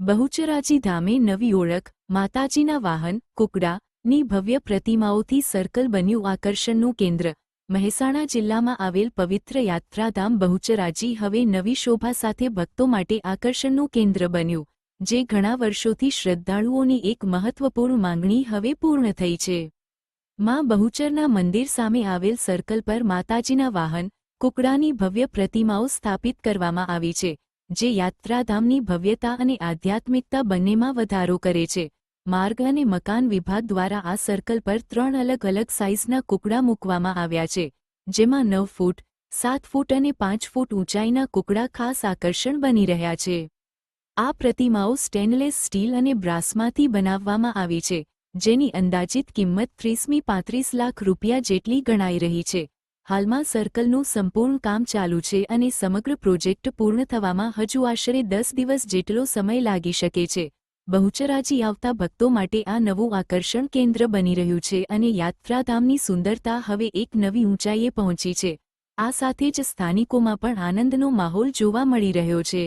બહુચરાજી ધામે નવી ઓળખ, માતાજીના વાહન, કુકડાની ભવ્ય પ્રતિમાઓથી સર્કલ બન્યું આકર્ષણનું કેન્દ્ર। મહેસાણા જિલ્લામાં આવેલ પવિત્ર યાત્રાધામ બહુચરાજી હવે નવી શોભા સાથે ભક્તો માટે આકર્ષણનું કેન્દ્ર બન્યું, જે ઘણા વર્ષોથી શ્રદ્ધાળુઓની એક મહત્વપૂર્ણ માંગણી હવે પૂર્ણ થઈ છે। માં બહુચરના મંદિર સામે આવેલ સર્કલ પર માતાજીના વાહન, કુકડાની ભવ્ય પ્રતિમાઓ સ્થાપિત કરવામાં આવી છે, જે યાત્રાધામની ભવ્યતા અને આધ્યાત્મિકતા બંનેમાં વધારો કરે છે। માર્ગ અને મકાન વિભાગ દ્વારા આ સર્કલ પર 3 અલગ અલગ સાઇઝના કુકડા મૂકવામાં આવ્યા છે, જેમાં 9 ફૂટ, 7 ફૂટ અને 5 ફૂટ ઊંચાઈના કુકડા ખાસ આકર્ષણ બની રહ્યા છે। આ પ્રતિમાઓ સ્ટેનલેસ સ્ટીલ અને બ્રાસમાંથી બનાવવામાં આવી છે, જેની અંદાજિત કિંમત 30-35 લાખ રૂપિયા જેટલી ગણાઈ રહી છે। હાલમાં સર્કલનું સંપૂર્ણ કામ ચાલુ છે અને સમગ્ર પ્રોજેક્ટ પૂર્ણ થવામાં હજુ આશરે 10 દિવસ જેટલો સમય લાગી શકે છે। બહુચરાજી આવતા ભક્તો માટે આ નવું આકર્ષણ કેન્દ્ર બની રહ્યું છે અને યાત્રાધામની સુંદરતા હવે એક નવી ઊંચાઈએ પહોંચી છે। આ સાથે જ સ્થાનિકોમાં પણ આનંદનો માહોલ જોવા મળી રહ્યો છે।